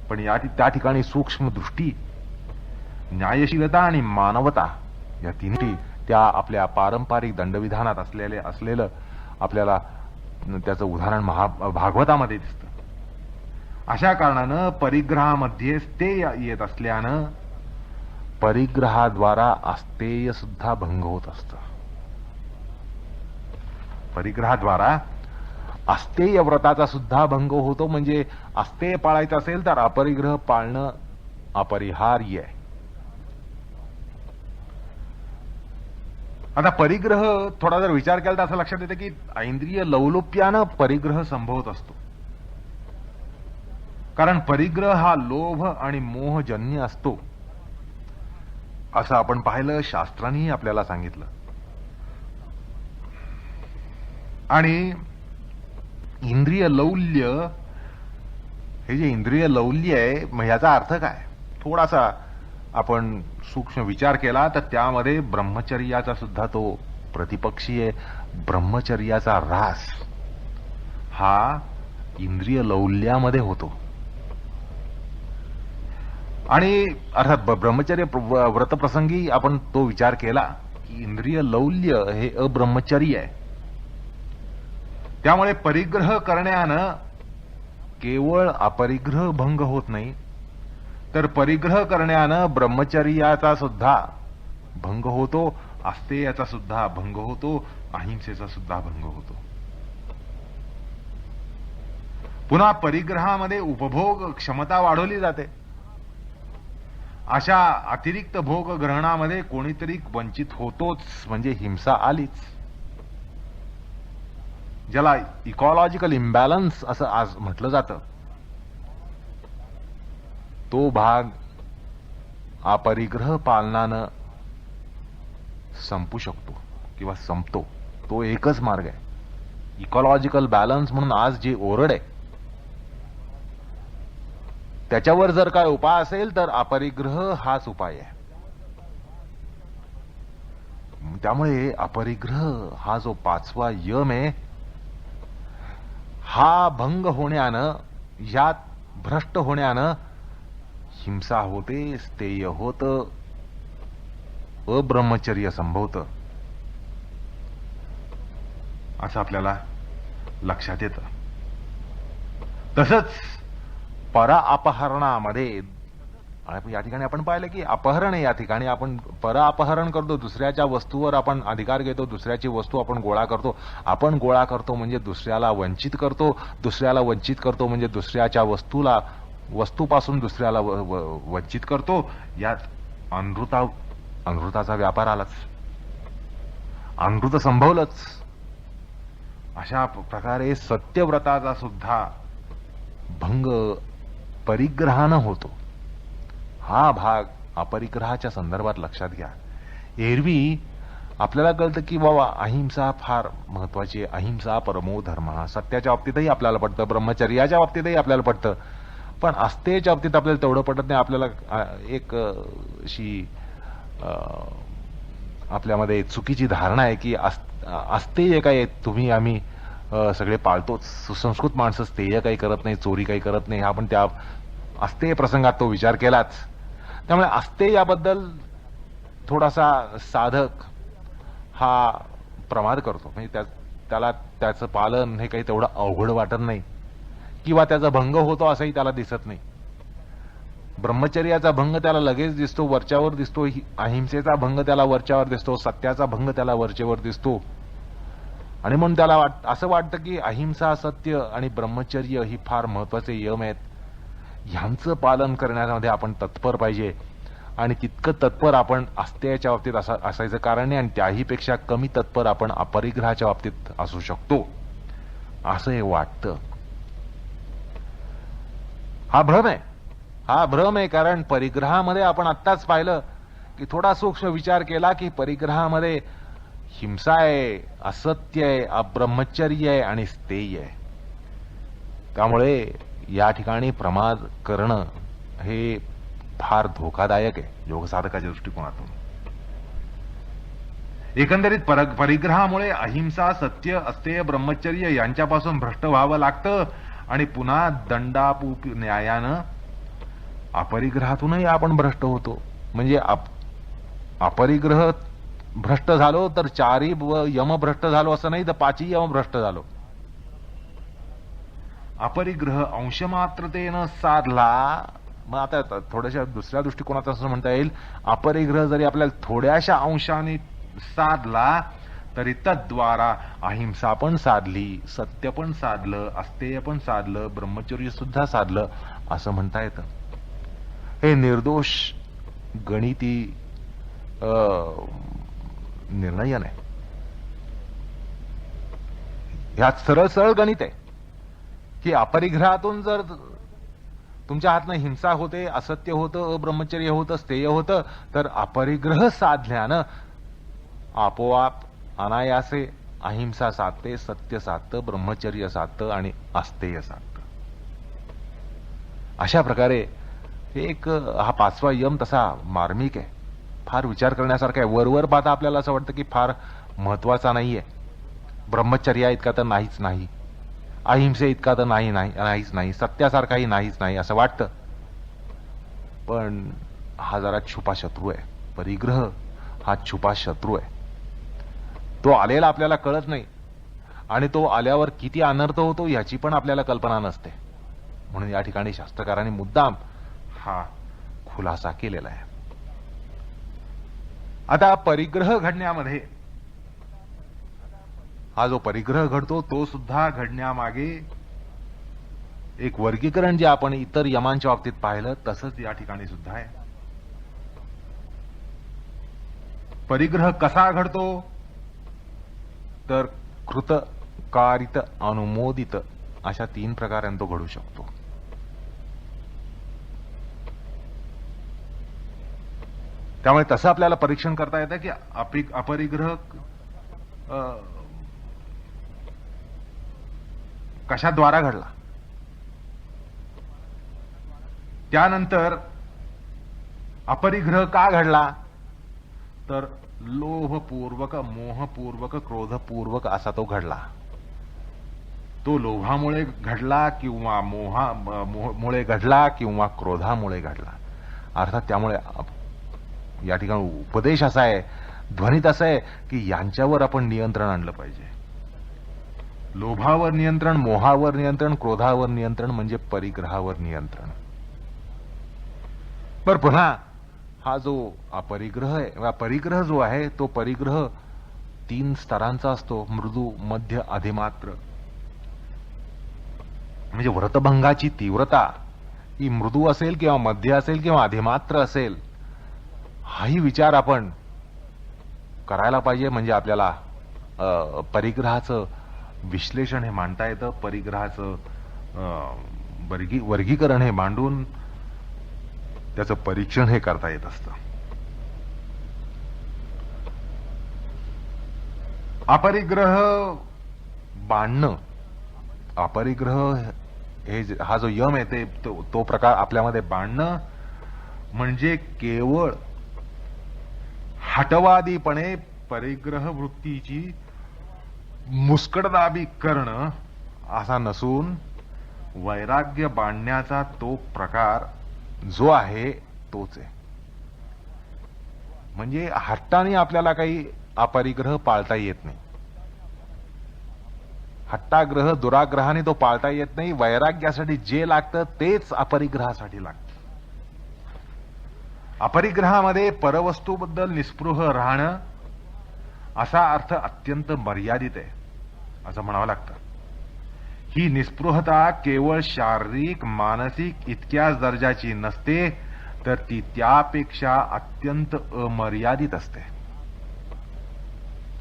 Speaker 1: पण त्या ठिकाणी सूक्ष्म दृष्टी, न्यायशीलता आणि मानवता या तिन्ही त्या आपल्या पारंपरिक दंडविधानात असलेलं आपल्याला त्याचं उदाहरण भागवतामध्ये दिसतं. अशा कारणानं परिग्रहामध्ये स्थेय येत असल्यानं परिग्रहाद्वारा अस्तेय सुद्धा भंग होत असतं. परिग्रहाद्वारा अस्तेय व्रताचा सुद्धा भंग होतो. म्हणजे अस्तेय पाळायचं असेल तर अपरिग्रह पाळणं अपरिहार्य आहे. आता परिग्रह थोडा जर विचार केला तर असं लक्षात येतं की ऐंद्रिय लौलोप्यानं परिग्रह संभवत असतो. कारण परिग्रह हा लोभ आणि मोहजन्य असतो असं आपण पाहिलं, शास्त्रांनी आपल्याला सांगितलं. आणि इंद्रिय लौल्य, हे जे इंद्रिय लौल्य आहे मग ह्याचा अर्थ काय, थोडासा आपण सूक्ष्म विचार केला तर त्यामध्ये ब्रह्मचर्याचा सुद्धा तो प्रतिपक्षी आहे. ब्रह्मचर्याचा ऱ्हास हा इंद्रिय लौल्यामध्ये होतो. आणि अर्थात ब्रह्मचर्य व्रतप्रसंगी आपण तो विचार केला की इंद्रिय लौल्य हे अब्रह्मचर्य आहे. त्यामुळे परिग्रह करण्यानं केवळ अपरिग्रह भंग होत नाही, तर परिग्रह करण्यानं ब्रह्मचर्याचा सुद्धा भंग होतो, अस्तेयाचा सुद्धा भंग होतो, अहिंसेचा सुद्धा भंग होतो. पुन्हा परिग्रहामध्ये उपभोग क्षमता वाढवली जाते. अशा अतिरिक्त भोग ग्रहणामध्ये कोणीतरी वंचित होतोच, म्हणजे हिंसा आलीच. ज्याला इकॉलॉजिकल इम्बॅलन्स असं आज म्हटलं जातं, तो भाग अपरिग्रह पालनानं संपू शकतो किंवा संपतो. तो एकच मार्ग आहे. इकॉलॉजिकल बॅलन्स म्हणून आज जी ओरड आहे त्याच्यावर जर काय उपाय असेल तर अपरिग्रह हाच उपाय आहे. त्यामुळे अपरिग्रह हा जो 5वा यम आहे हा भंग होण्यानं, यात भ्रष्ट होण्यानं हिंसा होते, स्थेय होतं, अब्रह्मचर्य संभवतं असं आपल्याला लक्षात येतं. तसंच अपहरणामध्ये या ठिकाणी आपण पाहिलं की अपहरण आहे. या ठिकाणी आपण अपहरण करतो, दुसऱ्याच्या वस्तूवर आपण अधिकार घेतो, दुसऱ्याची वस्तू आपण गोळा करतो. आपण गोळा करतो म्हणजे दुसऱ्याला वंचित करतो, दुसऱ्याला वंचित करतो म्हणजे दुसऱ्याच्या वस्तूपासून दुसऱ्याला वंचित करतो. यात अनृताचा व्यापार आलाच, अनृत संभवलंच. अशा प्रकारे सत्यव्रताचा सुद्धा भंग परिग्रहानं होतो. हा भाग अपरिग्रहाच्या संदर्भात लक्षात घ्या. एरवी आपल्याला कळतं की बाबा अहिंसा फार महत्वाची आहे, अहिंसा परमो धर्म. सत्याच्या बाबतीतही आपल्याला पडतं, ब्रह्मचर्याच्या बाबतीतही आपल्याला पडतं, पण अस्तेच्या बाबतीत आपल्याला तेवढं पडत नाही. आपल्याला एक अशी आपल्यामध्ये चुकीची धारणा आहे की अस्तेय काय तुम्ही आम्ही सगळे पाळतोच, सुसंस्कृत माणसं स्थेय काही करत नाही, चोरी काही करत नाही. आपण त्या अस्तेय प्रसंगात तो विचार केलाच. त्यामुळे अस्तेय याबद्दल थोडासा साधक हा प्रमाद करतो. म्हणजे त्याला त्याचं पालन हे काही तेवढं अवघड वाटत नाही किंवा त्याचा भंग होतो असंही त्याला दिसत नाही. ब्रह्मचर्याचा भंग त्याला लगेच दिसतो, वरच्यावर दिसतो. अहिंसेचा भंग त्याला वरच्यावर दिसतो, सत्याचा भंग त्याला वरचेवर दिसतो. आणि म्हणून त्याला असं वाटतं की अहिंसा, सत्य आणि ब्रह्मचर्य ही फार महत्वाचे यम आहेत. ह्यांचं पालन करण्यामध्ये आपण तत्पर पाहिजे. आणि तितकं तत्पर आपण अस्तेयाच्या बाबतीत असायचं कारण नाही, आणि त्याहीपेक्षा कमी तत्पर आपण अपरिग्रहाच्या बाबतीत असू शकतो, असं हे वाटतं. हा भ्रम आहे. हा भ्रम आहे, कारण परिग्रहामध्ये आपण आत्ताच पाहिलं की थोडा सूक्ष्म विचार केला की परिग्रहामध्ये हिंसा आहे, असत्य आहे, अब्रह्मचर्य आहे आणि स्थेय आहे. त्यामुळे या ठिकाणी प्रमाद करणं हे फार धोकादायक आहे योगसाधकाच्या दृष्टिकोनातून. एकंदरीत परिग्रहामुळे अहिंसा, सत्य, अस्तेय, ब्रह्मचर्य यांच्यापासून भ्रष्ट व्हावं लागतं आणि पुन्हा दंडापूप न्यायानं अपरिग्रहातूनही आपण भ्रष्ट होतो. म्हणजे अपरिग्रह भ्रष्ट झालो तर 4ही यम भ्रष्ट झालो असं नाही, तर 5ही यम भ्रष्ट झालो. अपरिग्रह अंशमात्रतेनं साधला. मग आता थोड्याशा दुसऱ्या दृष्टिकोनात असं म्हणता येईल, अपरिग्रह जरी आपल्याला थोड्याशा अंशाने साधला तरी तद्वारा अहिंसा पण साधली, सत्य पण साधलं, अस्तेय पण साधलं, ब्रह्मचर्य सुद्धा साधलं असं म्हणता येतं. हे निर्दोष गणिती निर्णय नाही. ह्यात सरळ सरळ गणित आहे की अपरिग्रहातून जर तुमच्या हातनं हिंसा होते, असत्य होतं, अब्रह्मचर्य होतं, स्थेय होतं, तर अपरिग्रह साधल्यानं आपोआप अनायासे अहिंसा साधते, सत्य साधतं, ब्रह्मचर्य साधतं आणि अस्तेय साधतं. अशा प्रकारे एक हा 5वा यम तसा मार्मिक आहे, फार विचार करण्यासारखा आहे. वरवर पाहता आपल्याला असं वाटतं की फार महत्वाचा नाहीये, ब्रह्मचर्या इतका तर नाहीच नाही, अहिंसे इतका तर नाहीच नाही, सत्यासारखाही नाहीच नाही असं वाटतं. पण हा जरा छुपा शत्रू आहे. परिग्रह हा छुपा शत्रू आहे. तो आलेला आपल्याला कळत नाही आणि तो आल्यावर किती अनर्थ होतो याची पण आपल्याला कल्पना नसते. म्हणून या ठिकाणी शास्त्रकारांनी मुद्दाम हा खुलासा केलेला आहे. आता परिग्रह घडण्यामध्ये हा जो परिग्रह घडतो तो सुद्धा घडण्यामागे एक वर्गीकरण जे आपण इतर यमांच्या बाबतीत पाहिलं तसंच या ठिकाणी सुद्धा आहे. परिग्रह कसा घडतो तर कृत, कारित, अनुमोदित अशा 3 प्रकारांनी तो घडू शकतो. त्यामुळे तसं आपल्याला परीक्षण करता येतं की अपरिग्रह कशाद्वारा घडला. त्यानंतर अपरिग्रह का घडला तर लोभपूर्वक, मोहपूर्वक, क्रोधपूर्वक असा तो घडला. तो लोभामुळे घडला किंवा मोहामुळे घडला किंवा क्रोधामुळे घडला. अर्थात त्यामुळे या ठिकाणी उपदेश असा आहे, ध्वनीत असं आहे की यांच्यावर आपण नियंत्रण आणलं पाहिजे. लोभावर नियंत्रण, मोहावर नियंत्रण, क्रोधावर नियंत्रण म्हणजे परिग्रहावर नियंत्रण. पर पुन्हा हा जो अपरिग्रह आहे, परिग्रह जो आहे तो परिग्रह 3 स्तरांचा असतो, मृदू, मध्य, अधिमात्र. म्हणजे व्रतभंगाची तीव्रता ही मृदू असेल किंवा मध्य असेल किंवा अधिमात्र असेल, हाही विचार आपण करायला पाहिजे. म्हणजे आपल्याला परिग्रहाचं विश्लेषण हे मांडता येतं, परिग्रहाचं वर्गीकरण हे मांडून त्याचं परीक्षण हे करता येत असतं. अपरिग्रह बांधणं, अपरिग्रह हे हा जो यम आहे ते तो प्रकार आपल्यामध्ये बांधणं म्हणजे केवळ हटवादीपणे परिग्रह वृत्तीची मुस्कडदाबी करणं असा नसून वैराग्य बांधण्याचा तो प्रकार जो आहे तोच आहे. म्हणजे हट्टाने आपल्याला काही अपरिग्रह पाळता येत नाही. हट्टाग्रह, दुराग्रहाने तो पाळता येत नाही. वैराग्यासाठी जे लागतं तेच अपरिग्रहासाठी लागतं. अपरिग्रहामध्ये परवस्तूबद्दल निस्पृह राहणं असा अर्थ अत्यंत मर्यादित आहे असं म्हणावं लागतं. ही निस्पृहता केवळ शारीरिक मानसिक इतक्याच दर्जाची नसते, तर ती त्यापेक्षा अत्यंत अमर्यादित असते.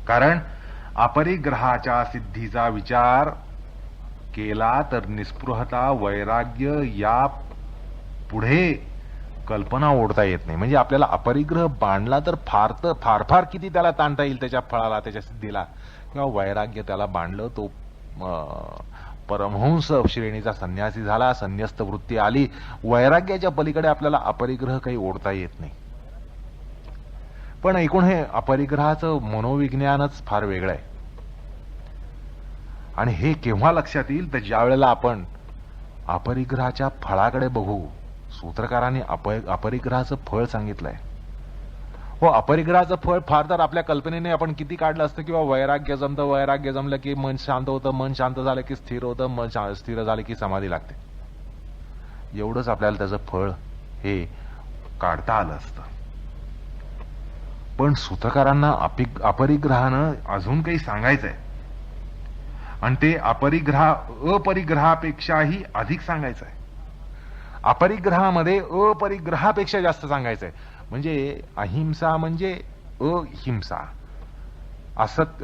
Speaker 1: कारण अपरिग्रहाच्या सिद्धीचा विचार केला तर निस्पृहता वैराग्य या पुढे कल्पना ओढता येत नाही. म्हणजे आपल्याला अपरिग्रह बांधला तर फार फार किती त्याला ताणता येईल त्याच्या फळाला, त्याच्या सिद्धीला, किंवा वैराग्य त्याला बांधलं तो परमहंस श्रेणीचा संन्यासी झाला, संन्यस्त वृत्ती आली. वैराग्याच्या पलीकडे आपल्याला अपरिग्रह काही ओढता येत नाही. पण एकूण हे अपरिग्रहाचं मनोविज्ञानच फार वेगळं आहे. आणि हे केव्हा लक्षात येईल तर ज्या वेळेला आपण अपरिग्रहाच्या फळाकडे बघू. सूत्रकारांनी अपरिग्रहाचं फळ सांगितलंय. हो, अपरिग्रहाचं फळ फार तर आपल्या कल्पनेने आपण किती काढलं असतं, किंवा वैराग्य जमतं, वैराग्य जमलं की मन शांत होतं, मन शांत झालं की स्थिर होतं, मन स्थिर झालं की समाधी लागते. एवढंच आपल्याला त्याचं फळ हे काढता आलं असतं. पण सूत्रकारांना अपरिग्रहानं अजून काही सांगायचंय, आणि ते अपरिग्रहापेक्षाही अधिक सांगायचंय. अपरिग्रहामध्ये अपरिग्रहापेक्षा जास्त सांगायचंय. म्हणजे अहिंसा म्हणजे अहिंसा,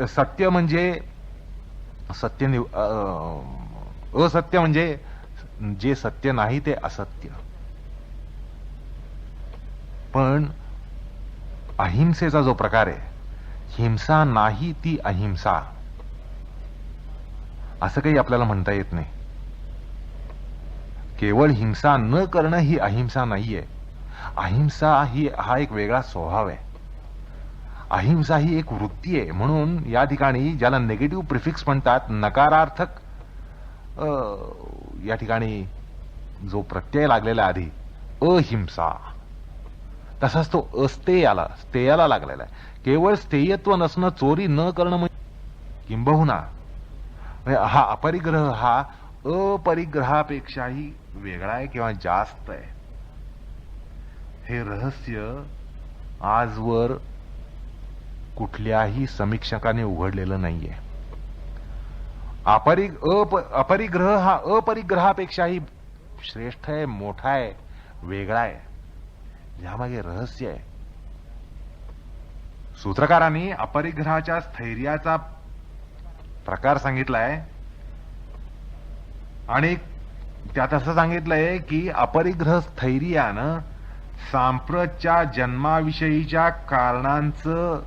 Speaker 1: सत्य म्हणजे असत्य म्हणजे जे सत्य नाही ते असत्य. पण अहिंसेचा जो प्रकार आहे, हिंसा नाही ती अहिंसा, असं काही आपल्याला म्हणता येत नाही. केवळ हिंसा न करणं ही अहिंसा नाहीये. अहिंसा हा एक वेगळा स्वभाव आहे. अहिंसा ही एक वृत्ती आहे. म्हणून या ठिकाणी ज्याला नेगेटिव्ह प्रिफिक्स म्हणतात, नकारार्थक या ठिकाणी जो प्रत्यय लागलेला आधी अहिंसा, तसाच तो स्थेयाला लागलेला आहे. केवळ स्थेयत्व नसणं, चोरी न करणं म्हणजे किंबहुना हा अपरिग्रह हा अपरिग्रहापेक्षाही वेगळा आहे किंवा जास्त आहे. हे रहस्य आजवर कुठल्याही समीक्षकाने उघडलेलं नाहीये. अपरिग्रह हा अपरिग्रहापेक्षाही श्रेष्ठ आहे, मोठा आहे, वेगळा आहे. यामागे रहस्य आहे. सूत्रकारांनी अपरिग्रहाच्या स्थैर्याचा प्रकार सांगितलाय, आणि त्यात असं सांगितलंय की अपरिग्रह स्थैर्यानं सांप्रतच्या जन्माविषयीच्या कारणांचं,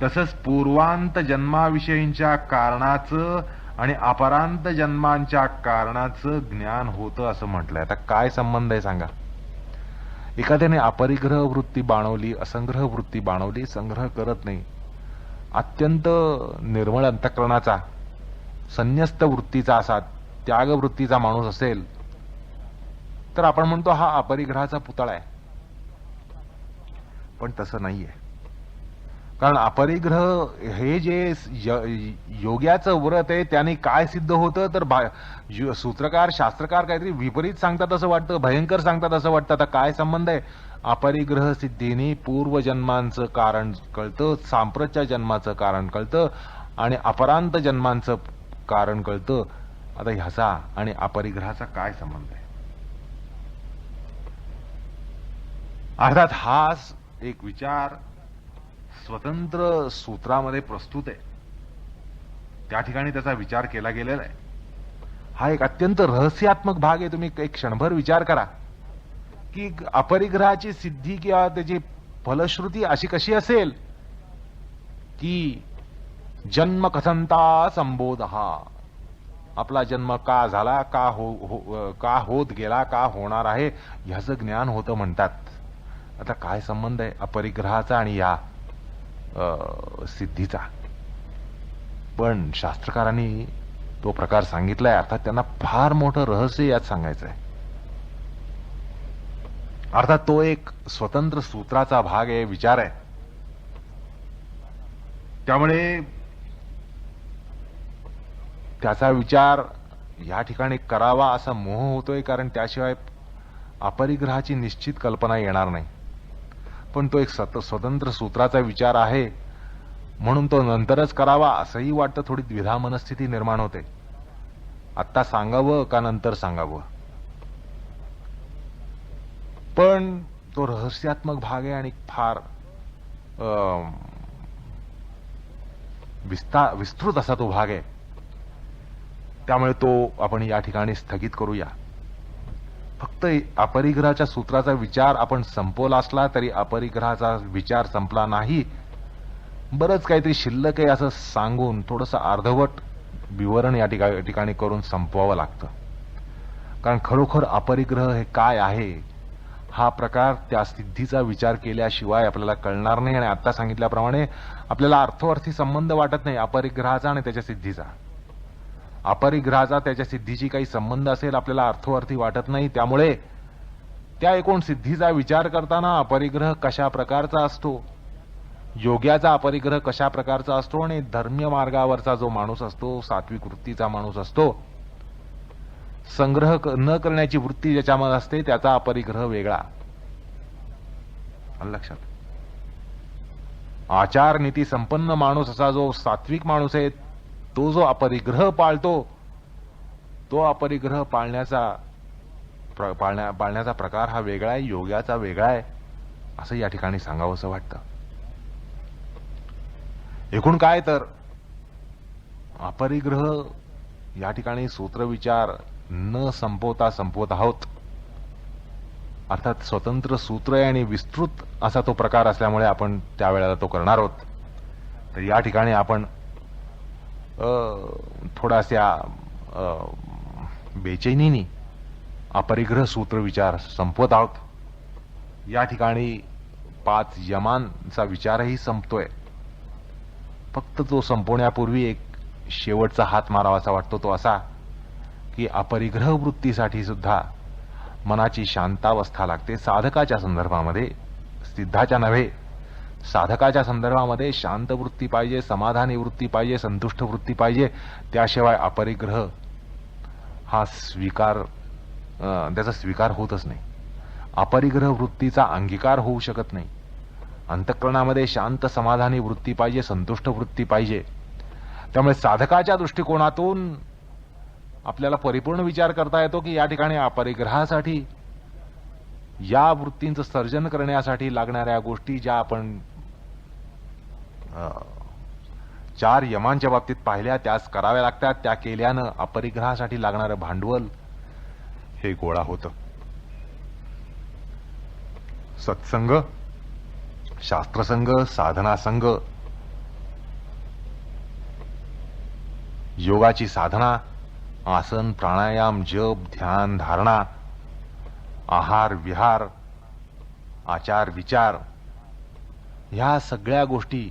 Speaker 1: तसंच पूर्वांत जन्माविषयींच्या कारणाचं आणि अपरांत जन्मांच्या कारणाचं ज्ञान होतं असं म्हटलंय. आता काय संबंध आहे सांगा? एखाद्याने अपरिग्रह वृत्ती बाणवली, असंग्रह वृत्ती बाणवली, संग्रह करत नाही, अत्यंत निर्मळ अंतःकरणाचा, संन्यस्त वृत्तीचा, असा त्याग वृत्तीचा माणूस असेल तर आपण म्हणतो हा अपरिग्रहाचा पुतळा आहे. पण तसं नाहीये. कारण अपरिग्रह हे जे योग्याचं व्रत आहे त्याने काय सिद्ध होतं तर सूत्रकार शास्त्रकार काहीतरी विपरीत सांगतात असं वाटतं, भयंकर सांगतात असं वाटतं. आता काय संबंध आहे? अपरिग्रह सिद्धीने पूर्वजन्मांचं कारण कळतं, सांप्रतच्या जन्माचं कारण कळतं आणि अपरांत जन्मांचं कारण कळतं. आता ह्याचा आणि अपरिग्रहाचा काय संबंध आहे? अर्थात हा एक विचार स्वतंत्र सूत्रामध्ये प्रस्तुत आहे. त्या ठिकाणी त्याचा विचार केला गेलेला आहे. हा एक अत्यंत रहस्यात्मक भाग आहे. तुम्ही एक क्षणभर विचार करा की अपरिग्रहाची सिद्धी किंवा त्याची फलश्रुती अशी कशी असेल की जन्म कथंता संबोध, हा आपला जन्म का झाला, का होत गेला, का होणार आहे, ह्याचं ज्ञान होतं म्हणतात. आता काय संबंध आहे अपरिग्रहाचा आणि या सिद्धीचा? पण शास्त्रकारांनी तो प्रकार सांगितलाय. अर्थात त्यांना फार मोठं रहस्य यात सांगायचं आहे. अर्थात तो एक स्वतंत्र सूत्राचा भाग आहे, विचार आहे. त्यामुळे त्याचा विचार या ठिकाणी करावा असा मोह होतोय, कारण त्याशिवाय अपरिग्रहाची निश्चित कल्पना येणार नाही. पण तो एक स्वतंत्र सूत्राचा विचार आहे म्हणून तो नंतरच करावा असंही वाटतं. थोडी द्विधा मनस्थिती निर्माण होते. आत्ता सांगावं का नंतर सांगावं. पण तो रहस्यात्मक भाग आहे आणि फार विस्तृत असा तो भाग आहे. त्यामुळे तो आपण या ठिकाणी स्थगित करूया. फक्त अपरिग्रहाच्या सूत्राचा विचार आपण संपवला असला तरी अपरिग्रहाचा विचार संपला नाही. बरंच काहीतरी शिल्लक आहे असं सांगून थोडंसं अर्धवट विवरण या ठिकाणी करून संपवावं लागतं. कारण खरोखर अपरिग्रह हे काय आहे हा प्रकार त्या सिद्धीचा विचार केल्याशिवाय आपल्याला कळणार नाही. आणि आता सांगितल्याप्रमाणे आपल्याला अर्थोअर्थी संबंध वाटत नाही अपरिग्रहाचा आणि त्याच्या सिद्धीचा. अपरिग्रहाचा त्याच्या सिद्धीशी काही संबंध असेल आपल्याला अर्थोअर्थी वाटत नाही. त्यामुळे त्या एकूण सिद्धीचा विचार करताना अपरिग्रह कशा प्रकारचा असतो, योग्याचा अपरिग्रह कशा प्रकारचा असतो आणि धर्मीय मार्गावरचा जो माणूस असतो, सात्विक वृत्तीचा माणूस असतो, संग्रह न करण्याची वृत्ती ज्याच्यामध्ये असते त्याचा अपरिग्रह वेगळा. लक्षात. आचार नीती संपन्न माणूस असा जो सात्विक माणूस आहे तो जो अपरिग्रह पाळतो तो अपरिग्रह पाळण्याचा प्रकार हा वेगळा आहे, योग्याचा वेगळा आहे असं या ठिकाणी सांगावंसं वाटतं. एकूण काय तर अपरिग्रह या ठिकाणी सूत्रविचार न संपवत आहोत. अर्थात स्वतंत्र सूत्र आहे आणि विस्तृत असा तो प्रकार असल्यामुळे आपण त्यावेळेला तो करणार आहोत. तर या ठिकाणी आपण थोडासा बेचैनीनी अपरिग्रह सूत्र विचार संपवत आहोत. या ठिकाणी 5 यमांचा विचारही संपतोय. फक्त तो संपवण्यापूर्वी एक शेवटचा हात मारावासा वाटतो. तो असा की अपरिग्रह वृत्तीसाठी सुद्धा मनाची शांतावस्था लागते. साधकाच्या संदर्भामध्ये, सिद्धाच्या नव्हे, साधकाच्या संदर्भामध्ये शांत वृत्ती पाहिजे, समाधानी वृत्ती पाहिजे, संतुष्ट वृत्ती पाहिजे. त्याशिवाय अपरिग्रह हा त्याचा स्वीकार होतच नाही. अपरिग्रह वृत्तीचा अंगीकार होऊ शकत नाही. अंतःकरणामध्ये शांत समाधानी वृत्ती पाहिजे, संतुष्ट वृत्ती पाहिजे. त्यामुळे साधकाच्या दृष्टिकोनातून आपल्याला परिपूर्ण विचार करता येतो की या ठिकाणी अपरिग्रहासाठी, या वृत्तींचं सर्जन करण्यासाठी लागणाऱ्या गोष्टी ज्या आपण 4 यमांच्या बाबतीत पाहिल्या त्याच कराव्या लागतात. त्या केल्यानं अपरिग्रहासाठी लागणारं भांडवल हे गोळा होतं. सत्संग, शास्त्रसंग, साधनासंग, योगाची साधना, आसन, प्राणायाम, जप, ध्यान, धारणा, आहार, विहार, आचार, विचार, ह्या सगळ्या गोष्टी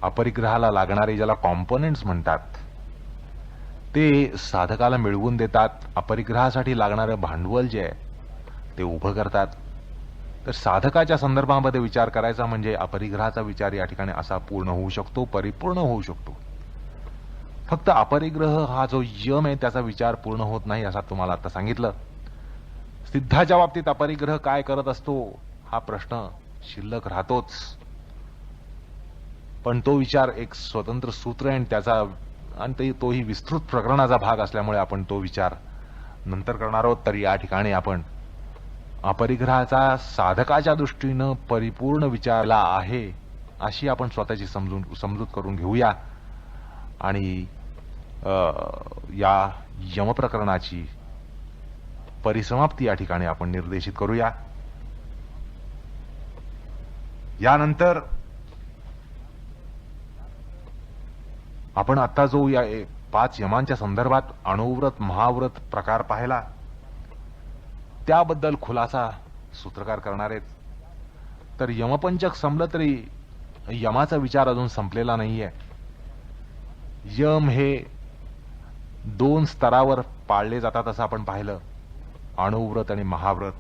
Speaker 1: अपरिग्रहाला लागणारे ज्याला कॉम्पोनेंट्स म्हणतात ते साधकाला मिळवून देतात. अपरिग्रहासाठी लागणारं भांडवल जे आहे ते उभं करतात. तर साधकाच्या संदर्भामध्ये विचार करायचा म्हणजे अपरिग्रहाचा विचार या ठिकाणी असा पूर्ण होऊ शकतो, परिपूर्ण होऊ शकतो. फक्त अपरिग्रह हा जो यम आहे त्याचा विचार पूर्ण होत नाही असा तुम्हाला आता सांगितलं. सिद्धाच्या बाबतीत अपरिग्रह काय करत असतो हा प्रश्न शिल्लक राहतोच. पण तो विचार एक स्वतंत्र सूत्र आहे त्याचा, आणि तोही विस्तृत प्रकरणाचा भाग असल्यामुळे आपण तो विचार नंतर करणार आहोत. तर या ठिकाणी आपण अपरिग्रहाचा साधकाच्या दृष्टीनं परिपूर्ण विचारला आहे अशी आपण स्वतःची समजूत करून घेऊया आणि या यम प्रकरणाची परिसमाप्ती या ठिकाणी आपण निर्देशित करूया. यानंतर आपण आता जो या 5 यमांच्या संदर्भात अणुव्रत, महाव्रत प्रकार पाहिला त्याबद्दल खुलासा सूत्रकार करणार आहेत. तर यमपंचक संपलं तरी यमाचा विचार अजून संपलेला नाहीये. यम हे 2 स्तरावर पाळले जातात असं आपण पाहिलं, अणुव्रत आणि महाव्रत.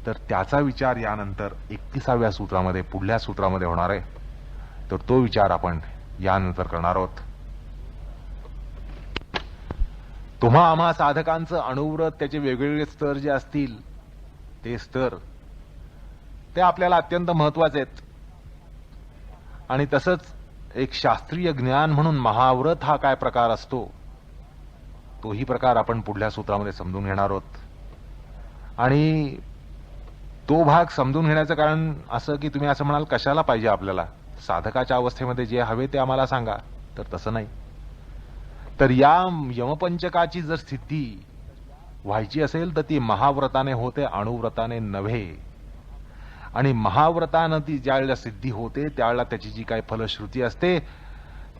Speaker 1: तर त्याचा विचार यानंतर 31व्या सूत्रामध्ये, पुढल्या सूत्रामध्ये होणार आहे. तर तो विचार आपण यानंतर करणार आहोत. तुम्हा आम्हा साधकांचं अणुव्रत, त्याचे वेगवेगळे स्तर जे असतील ते स्तर ते आपल्याला अत्यंत महत्वाचे आहेत. आणि तसंच एक शास्त्रीय ज्ञान म्हणून महाव्रत हा काय प्रकार असतो तोही प्रकार आपण पुढल्या सूत्रामध्ये समजून घेणार आहोत. आणि तो भाग समजून घेण्याचं कारण असं की तुम्ही असं म्हणाल कशाला पाहिजे आपल्याला, साधकाच्या अवस्थेमध्ये जे हवे ते आम्हाला सांगा. तर तसं नाही. तर या यमपंचकाची जर स्थिती व्हायची असेल तर ती महाव्रताने होते, अणुव्रताने नव्हे. आणि महाव्रतानं ती ज्यावेळेला सिद्धी होते त्यावेळेला त्याची जी काही फलश्रुती असते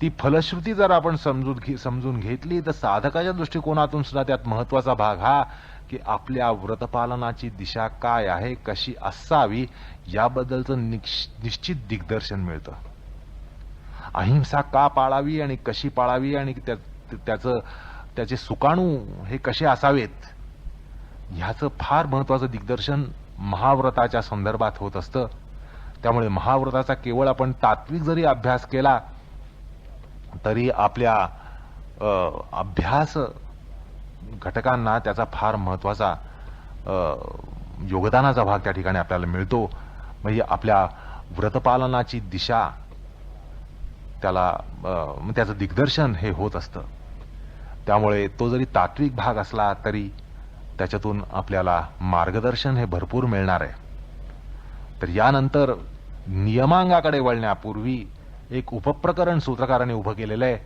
Speaker 1: ती फलश्रुती जर आपण समजून घेतली तर साधकाच्या दृष्टिकोनातून सुद्धा त्यात महत्वाचा भाग हा की आपल्या व्रतपालनाची दिशा काय आहे, कशी असावी याबद्दलचं निश्चित दिग्दर्शन मिळतं. अहिंसा का पाळावी आणि कशी पाळावी आणि त्याचे सुकाणू हे कसे असावेत ह्याचं फार महत्वाचं दिग्दर्शन महाव्रताच्या संदर्भात होत असतं. त्यामुळे महाव्रताचा केवळ आपण तात्विक जरी अभ्यास केला तरी आपल्या अभ्यास घटकांना त्याचा फार महत्वाचा योगदानाचा भाग त्या ठिकाणी आपल्याला मिळतो. म्हणजे आपल्या व्रतपालनाची दिशा त्याला त्याचं दिग्दर्शन हे होत असतं. त्यामुळे तो जरी तात्विक भाग असला तरी त्याच्यातून आपल्याला मार्गदर्शन हे भरपूर मिळणार आहे. तर यानंतर नियमांगाकडे वळण्यापूर्वी एक उपप्रकरण सूत्रकाराने उभं केलेलं आहे.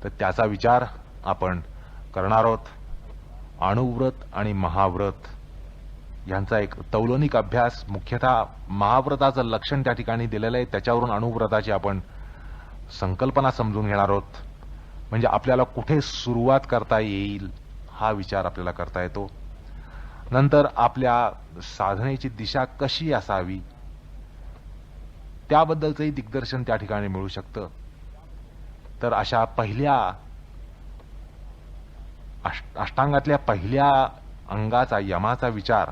Speaker 1: तर त्याचा विचार आपण करणार आहोत. अणुव्रत आणि महाव्रत यांचा एक तौलनिक अभ्यास, मुख्यतः महाव्रताचं लक्षण त्या ठिकाणी दिलेलं आहे, त्याच्यावरून अणुव्रताची आपण संकल्पना समजून घेणार आहोत. म्हणजे आपल्याला कुठे सुरुवात करता येईल हा विचार आपल्याला करता येतो. नंतर आपल्या साधनेची दिशा कशी असावी त्याबद्दलचंही दिग्दर्शन त्या ठिकाणी मिळू शकतं. तर अशा पहिल्या अष्टांगातल्या पहिल्या अंगाचा यमाचा विचार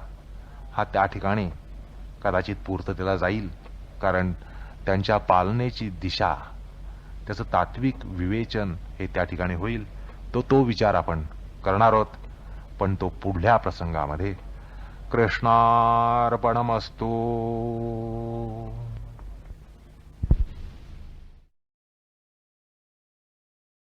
Speaker 1: हा त्या ठिकाणी कदाचित पूर्ततेला जाईल. कारण त्यांच्या पालनेची दिशा, त्याचं तात्विक विवेचन हे त्या ठिकाणी होईल. तो विचार आपण करणार आहोत, पण तो पुढल्या प्रसंगामध्ये. कृष्णार्पणमस्तु.